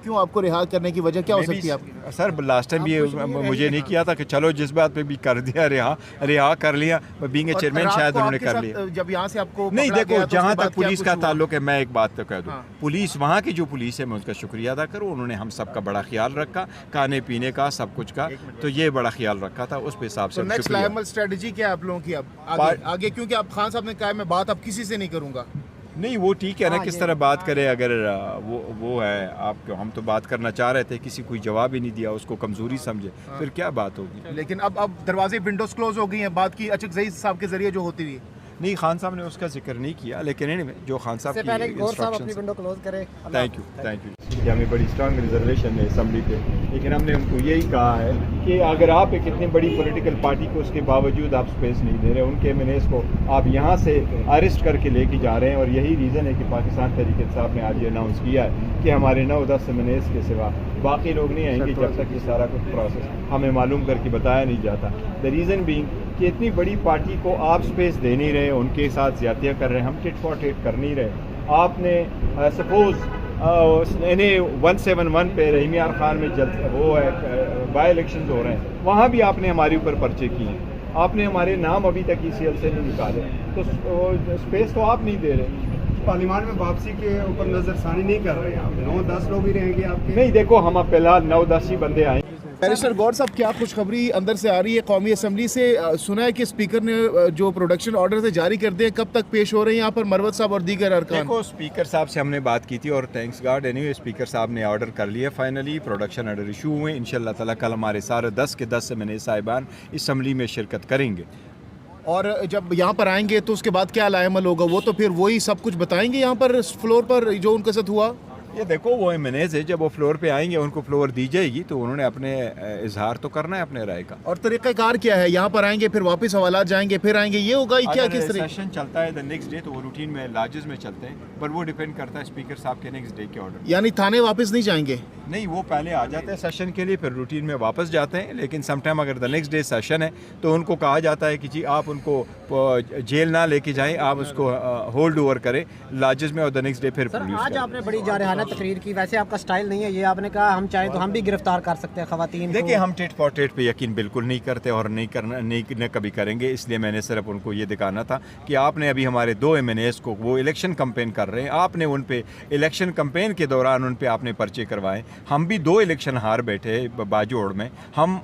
کیوں آپ کو رہا کرنے کی وجہ کیا ہو سکتی ہے آپ کی؟ سر لاسٹ ٹائم یہ مجھے نہیں کیا تھا کہ چلو جس بات پہ بھی کر دیا رہا کر لیا، بینگ اے چیئرمین شاید انہوں نے کر لیا. جب یہاں سے آپ کو نہیں دیکھو، جہاں تک پولیس کا تعلق ہے میں ایک بات تو کہہ دوں، پولیس وہاں کی جو پولیس ہے میں اس کا شکریہ ادا کروں، انہوں نے ہم سب کا بڑا خیال رکھا، کھانے پینے کا سب کچھ کا، تو یہ بڑا خیال رکھا تھا، اس پہ حساب سے نیکسٹ لائمل اسٹریٹجی کیا ہے آپ لوگوں کی اب آگے؟ کیونکہ اب خان صاحب نے کہا میں بات اب کسی سے نہیں کروں گا. نہیں وہ ٹھیک ہے نا، کس طرح بات کرے، اگر وہ ہے آپ کو، ہم تو بات کرنا چاہ رہے تھے، کسی کوئی جواب ہی نہیں دیا، اس کو کمزوری سمجھے، پھر کیا بات ہوگی. لیکن اب دروازے ونڈوز کلوز ہو گئی ہیں، بات کی اچکزئی صاحب کے ذریعے جو ہوتی ہوئی. نہیں خان صاحب نے اس کا ذکر نہیں کیا، لیکن جو خان صاحب کی انسٹرکشن، تھینک یو ہمیں بڑی اسٹرانگ ریزرویشن ہے اسمبلی پہ، لیکن ہم نے ان کو یہی کہا ہے کہ اگر آپ ایک اتنی بڑی پولیٹیکل پارٹی کو اس کے باوجود آپ سپیس نہیں دے رہے، ان کے MNAs کو آپ یہاں سے اریسٹ کر کے لے کے جا رہے ہیں، اور یہی ریزن ہے کہ پاکستان تحریک انصاف نے آج یہ اناؤنس کیا ہے کہ ہمارے 9-10 MNAs کے سوا باقی لوگ نہیں آئیں گے جب تک یہ سارا کچھ پروسیس ہمیں معلوم کر کے بتایا نہیں جاتا. دا ریزن بینگ کہ اتنی بڑی پارٹی کو آپ سپیس دے نہیں رہے، ان کے ساتھ زیادتیاں کر رہے ہیں، ہم ٹٹ فار ٹٹ کر نہیں رہے. آپ نے سپوز 171 پہ رحیم یار خان میں وہ ہے بائی الیکشنز ہو رہے ہیں، وہاں بھی آپ نے ہمارے اوپر پرچے کیے ہیں، آپ نے ہمارے نام ابھی تک ECL سے نہیں نکالے، تو سپیس تو آپ نہیں دے رہے. پارلیمان میں واپسی کے اوپر نظر ثانی نہیں کر رہے ہیں، 9-10 لوگ ہی رہیں گے آپ کے؟ نہیں دیکھو، ہم اب فی الحال 9-10 ہی بندے آئیں. بیرسٹر گور صاحب کیا خوشخبری اندر سے آ رہی ہے قومی اسمبلی سے؟ سنا ہے کہ اسپیکر نے جو پروڈکشن آرڈر سے جاری کر دے، کب تک پیش ہو رہے ہیں یہاں پر مروت صاحب اور دیگر ارکان؟ دیکھو اسپیکر صاحب سے ہم نے بات کی تھی، اور thanks God any way speaker صاحب نے آرڈر کر لیا، فائنلی پروڈکشن آرڈر ایشو ہوئے. انشاءاللہ تعالیٰ کل ہمارے سارے 10 کے 10 MNA صاحبان اسمبلی میں شرکت کریں گے. اور جب یہاں پر آئیں گے تو اس کے بعد کیا عمل عمل ہوگا؟ وہ تو پھر وہی سب کچھ بتائیں گے یہاں پر فلور پر جو ان کے ساتھ ہوا؟ یہ دیکھو وہ MNAs ہے، جب وہ فلور پہ آئیں گے ان کو فلور دی جائے گی تو انہوں نے اپنے اظہار تو کرنا ہے اپنے رائے کا. اور طریقہ کار کیا ہے؟ یہاں پر آئیں گے پھر واپس حوالات جائیں گے پھر آئیں گے، یہ ہوگا کیا؟ کس طرح سیشن چلتا ہے دا نیکسٹ ڈے، تو وہ روٹین میں لاجز میں چلتے ہیں، پر وہ ڈیپینڈ کرتا ہے اسپیکر صاحب کے نیکسٹ ڈے کے آرڈر. یعنی تھانے واپس نہیں جائیں گے؟ نہیں، وہ پہلے آ جاتے ہیں سیشن کے لیے، پھر روٹین میں واپس جاتے ہیں، لیکن سم ٹائم اگر دا نیکسٹ ڈے سیشن ہے تو ان کو کہا جاتا ہے کہ جی آپ ان کو جیل نہ لے کے جائیں، آپ اس کو ہولڈ اوور کریں لاجز میں، اور دا نیکسٹ ڈے پھر پولیس. آج آپ نے بڑی جارحانہ تقریر کی، ویسے آپ کا سٹائل نہیں ہے یہ، آپ نے کہا ہم چاہیں تو ہم بھی گرفتار کر سکتے ہیں خواتین. دیکھیں ہم ٹٹ فار ٹٹ پہ یقین بالکل نہیں کرتے، اور نہیں کبھی کریں گے، اس لیے میں نے صرف ان کو یہ دکھانا تھا کہ آپ نے ابھی ہمارے 2 MNAs کو، وہ الیکشن کمپین کر رہے ہیں، آپ نے ان پہ الیکشن کمپین کے دوران ان پہ آپ نے پرچے کروائے. ہم بھی 2 الیکشن ہار بیٹھے باجوڑ میں، ہم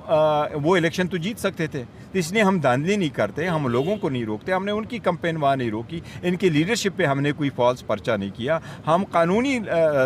وہ الیکشن تو جیت سکتے تھے، اس لیے ہم دھاندلی نہیں کرتے، ہم لوگوں کو نہیں روکتے، ہم نے ان کی کمپین وہاں نہیں روکی، ان کی لیڈرشپ پہ ہم نے کوئی فالس پرچہ نہیں کیا، ہم قانونی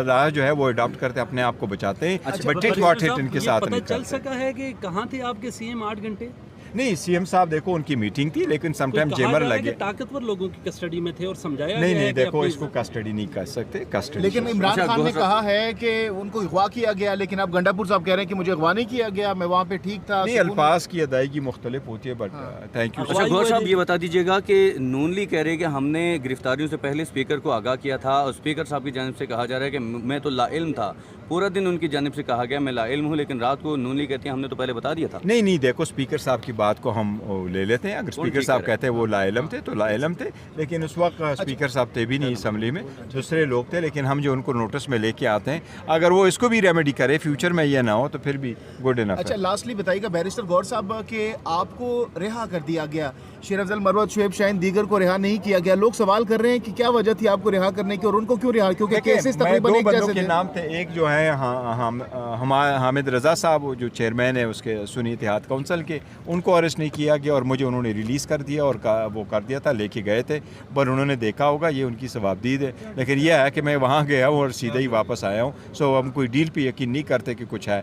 راہ جو ہے وہ اڈاپٹ کرتے اپنے آپ کو بچاتے ہیں. ان کے ساتھ پتہ چل سکا ہے کہ کہاں تھے آپ کے CM 8 گھنٹے؟ نہیں CM صاحب دیکھو ان کی میٹنگ تھی، لیکن سم ٹائم جیمر لگے، طاقتور لوگوں کی کسٹڈی میں تھے اور سمجھایا نہیں دیکھو اس کو کسٹڈی نہیں کر سکتے کسٹڈی. لیکن عمران خان نے کہا ہے کہ ان کو اغوا کیا گیا، لیکن اب گنڈا پور صاحب کہہ رہے ہیں کہ مجھے اغوا نہیں کیا گیا، میں وہاں پہ ٹھیک تھا. نہیں، الفاظ کی ادائیگی مختلف ہوتی ہے، بٹ تھینک یو. اچھا گور صاحب یہ بتا دیجیے گا کہ نون لیگ کہہ رہے ہیں کہ ہم نے گرفتاریوں سے پہلے اسپیکر کو آگاہ کیا تھا، اور اسپیکر صاحب کی جانب سے کہا جا رہا ہے کہ میں تو لا علم تھا، پورا دن ان کی جانب سے کہا گیا میں لا علم ہوں، لیکن رات کو نون لیگ کہتی ہے ہم نے تو پہلے بتا دیا تھا. نہیں دیکھو اسپیکر صاحب کی بات کو ہم لے لیتے ہیں، اگر اسپیکر صاحب کہتے ہیں وہ لا علم تھے تو لا علم تھے، لیکن اس وقت اسپیکر صاحب تھے بھی نہیں اسمبلی میں، دوسرے لوگ تھے، لیکن ہم جو ان کو نوٹس میں لے کے آتے ہیں اگر وہ اس کو بھی ریمیڈی کرے فیوچر میں یہ نہ ہو تو پھر بھی گڈ انف. اچھا لاسٹلی بتائیے گا بیرسٹر گور صاحب کہ آپ کو رہا کر دیا گیا، شیر افضل مروت، شعیب شاہین دیگر کو رہا نہیں کیا گیا، لوگ سوال کر رہے ہیں کہ کیا وجہ تھی آپ کو رہا کرنے کی اور ان کو کیوں رہا؟ کیونکہ کیسز تقریباً ایک جیسے تھے. نام تھے، ایک جو ہے حامد رضا صاحب جو چیئرمین ہے اس کے سنی اتحاد کونسل کے، ان کو اریسٹ نہیں کیا گیا اور مجھے انہوں نے ریلیز کر دیا، اور وہ کر دیا تھا، لے کے گئے تھے، پر انہوں نے دیکھا ہوگا یہ ان کی ثوابدید ہے، لیکن یہ ہے کہ میں وہاں گیا ہوں اور سیدھا ہی واپس آیا ہوں. سو ہم کوئی ڈیل پہ یقین نہیں کرتے کہ کچھ ہے،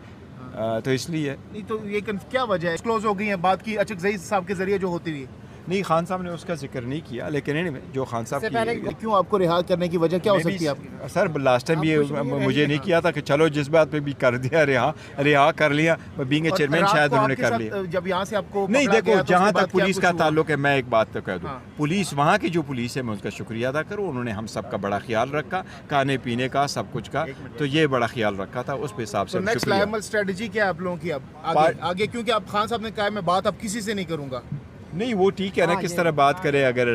تو اس لیے. نہیں تو یہ کیا وجہ ہے؟ کلوز ہو گئی ہیں، بات کی اچکزئی صاحب کے ذریعے جو ہوتی ہوئی. نہیں خان صاحب نے اس کا ذکر نہیں کیا، لیکن جو خان صاحب کی کیوں آپ کو رہا کرنے کی وجہ کیا ہو سکتی ہے آپ کی؟ سر لاسٹ ٹائم یہ مجھے نہیں کیا تھا کہ چلو جس بات پہ بھی کر دیا رہا کر لیا، بینگ اے چیئرمین شاید انہوں نے کر لیا. جب یہاں سے آپ کو نہیں دیکھو جہاں تک پولیس کا تعلق ہے میں ایک بات تو کہہ دوں، پولیس وہاں کی جو پولیس ہے میں اس کا شکریہ ادا کروں، انہوں نے ہم سب کا بڑا خیال رکھا، کھانے پینے کا سب کچھ کا، تو یہ بڑا خیال رکھا تھا، اس پہ حساب سے نیکسٹ لائمل اسٹریٹجی کیا ہے آپ لوگوں کی اب آگے؟ کیونکہ اب خان صاحب نے کہا میں بات اب کسی سے نہیں کروں گا. نہیں وہ ٹھیک ہے نا, کس طرح بات کرے, اگر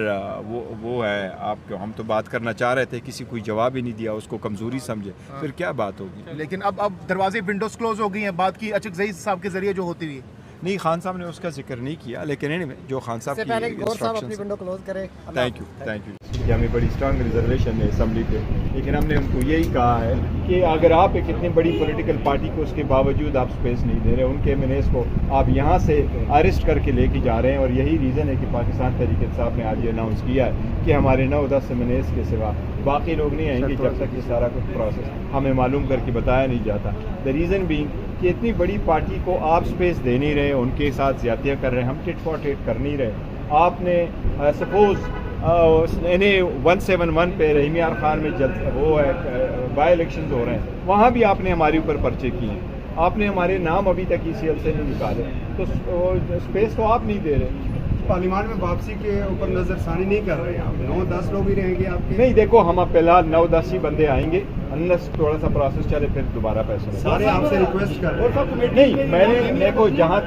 وہ ہے آپ کو, ہم تو بات کرنا چاہ رہے تھے, کسی کوئی جواب ہی نہیں دیا, اس کو کمزوری سمجھے, پھر کیا بات ہوگی. لیکن اب دروازے ونڈوز کلوز ہو گئی ہیں, بات کی اچک صاحب کے ذریعے جو ہوتی ہوئی. نہیں, خان صاحب نے اس کا ذکر نہیں کیا, لیکن جو خان صاحب کی انسٹرکشنز, ونڈو کلوز کرے. تھینک یو کہ ہمیں بڑی اسٹرانگ ریزرویشن ہے اسمبلی پہ, لیکن ہم نے ان کو یہی کہا ہے کہ اگر آپ ایک اتنی بڑی پولیٹیکل پارٹی کو اس کے باوجود آپ اسپیس نہیں دے رہے, ان کے ایم کو آپ یہاں سے اریسٹ کر کے لے کے جا رہے ہیں, اور یہی ریزن ہے کہ پاکستان تحریک انصاف نے آج یہ اناؤنس کیا ہے کہ ہمارے 9-10 ایم کے سوا باقی لوگ نہیں آئیں گے جب تک یہ سارا کچھ پروسیس ہمیں معلوم کر کے بتایا نہیں جاتا. دا ریزن بینگ کہ اتنی بڑی پارٹی کو آپ اسپیس دے نہیں رہے, ان کے ساتھ زیادتیاں کر رہے ہیں, ہم ٹٹ فار ٹٹ کر نہیں رہے. آپ نے سپوز 171 پہ رحیم یار خان میں وہ ہے بائی الیکشنز ہو رہے ہیں, وہاں بھی آپ نے ہمارے اوپر پرچے کیے ہیں, آپ نے ہمارے نام ابھی تک ECL سے نہیں نکالے, تو اسپیس تو آپ نہیں دے رہے. پارلیمان میں واپسی کے اوپر نظر ثانی نہیں کر رہے ہیں آپ, 9-10 لوگ ہی رہیں گے آپ کے. نہیں دیکھو, ہم اب فی الحال 9-10 ہی بندے آئیں گے, انلیس تھوڑا سا پروسیس چلے پھر دوبارہ پیسے سارے آپ سے ریکویسٹ کر رہے ہیں. نہیں, میں نے دیکھو جہاں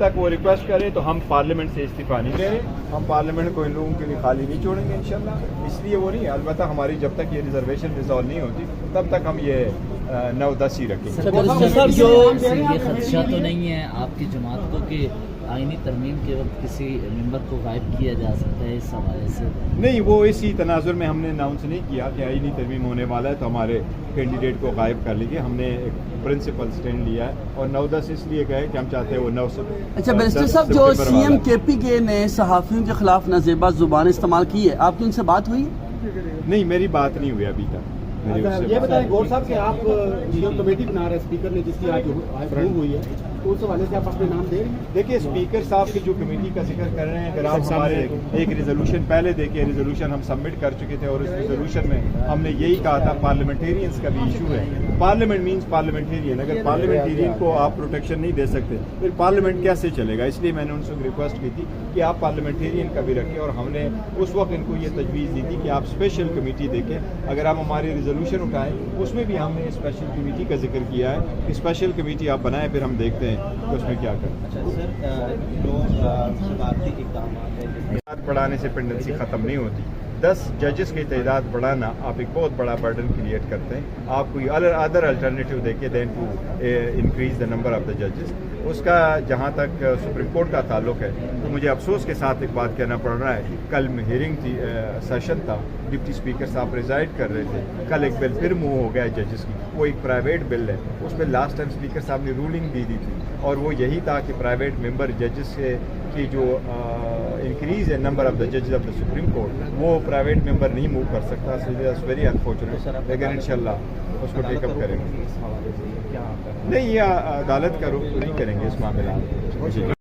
تک وہ ریکویسٹ کریں تو ہم پارلیمنٹ سے استعفیٰ نہیں لے رہے, ہم پارلیمنٹ کو ان لوگوں کے لیے خالی نہیں چھوڑیں گے انشاءاللہ. اس لیے وہ نہیں, البتہ ہماری جب تک یہ ریزرویشن ریزالو نہیں ہوتی تب تک ہم یہ 9-10 ہی رکھیں گے. یہ خدشہ تو نہیں ہے آپ کی جماعت کو کہ آئینی ترمیم کے وقت کسی ممبر کو غائب کیا جا سکتا ہے اس حوالے سے؟ نہیں, وہ اسی تناظر میں ہم نے اناؤنس نہیں کیا کہ آئینی ترمیم ہونے والا ہے تو ہمارے کینڈیڈیٹ کو غائب کر لیجیے. ہم نے ایک پرنسپل سٹینڈ لیا ہے, اور 9-10 اس لیے کہے کہ ہم چاہتے ہیں وہ 9 سے. اچھا بیرسٹر صاحب, جو CM KP نے صحافیوں کے خلاف نازیبا زبان استعمال کی ہے, آپ کی ان سے بات ہوئی؟ نہیں, میری بات نہیں ہوئی ابھی تک. یہ بتائیں گور صاحب کہ آپ جو کمیٹی بنا رہے ہیں اسپیکر نے, جس کی آج اپروو ہوئی ہے, تو اس حوالے سے آپ اپنے نام دے رہے ہیں؟ دیکھیے, اسپیکر صاحب کی جو کمیٹی کا ذکر کر رہے ہیں, اگر آپ ہمارے ایک ریزولوشن پہلے دیکھیں, ریزولوشن ہم سبمٹ کر چکے تھے, اور اس ریزولوشن میں ہم نے یہی کہا تھا پارلیمنٹیرینس کا بھی ایشو ہے. پارلیمنٹ مینس پارلیمنٹیرین, اگر پارلیمنٹیرین کو آپ پروٹیکشن نہیں دے سکتے پھر پارلیمنٹ کیسے چلے گا. اس لیے میں نے ان سے ریکویسٹ کی تھی کہ آپ پارلیمنٹیرین کا بھی رکھیں, اور ہم نے اس وقت ان کو یہ تجویز دی تھی کہ آپ اسپیشل کمیٹی دیکھیں. اگر آپ ہماری ریزولوشن اٹھائیں, اس میں بھی ہم نے اسپیشل کمیٹی کا ذکر کیا ہے, اسپیشل کمیٹی آپ بنائیں, پھر ہم دیکھتے ہیں کہ اس میں کیا کریں. تعداد بڑھانے سے پینڈنسی ختم نہیں ہوتی. 10 ججز کی تعداد بڑھانا آپ ایک بہت بڑا برڈن کریٹ کرتے ہیں. آپ کوئی ادر الٹرنیٹیو دیکھیں then to increase the number of the ججز. اس کا جہاں تک سپریم کورٹ کا تعلق ہے تو مجھے افسوس کے ساتھ ایک بات کہنا پڑ رہا ہے. کل ہیئرنگ تھی, سیشن تھا, ڈپٹی اسپیکر صاحب پریزائڈ کر رہے تھے. کل ایک بل پھر موو ہو گیا ہے ججز کی, وہ ایک پرائیویٹ بل ہے. اس میں لاسٹ ٹائم اسپیکر صاحب نے رولنگ دی تھی, اور وہ یہی تھا کہ پرائیویٹ ممبر ججز کی جو انکریز ہے نمبر آف دا ججز آف دا سپریم کورٹ, وہ پرائیویٹ ممبر نہیں موو کر سکتا. ویری انفارچونیٹ, لیکن انشاءاللہ اس کو ٹیک اپ کریں گے. نہیں, یہ عدالت کا رخ نہیں کریں گے اس معاملات.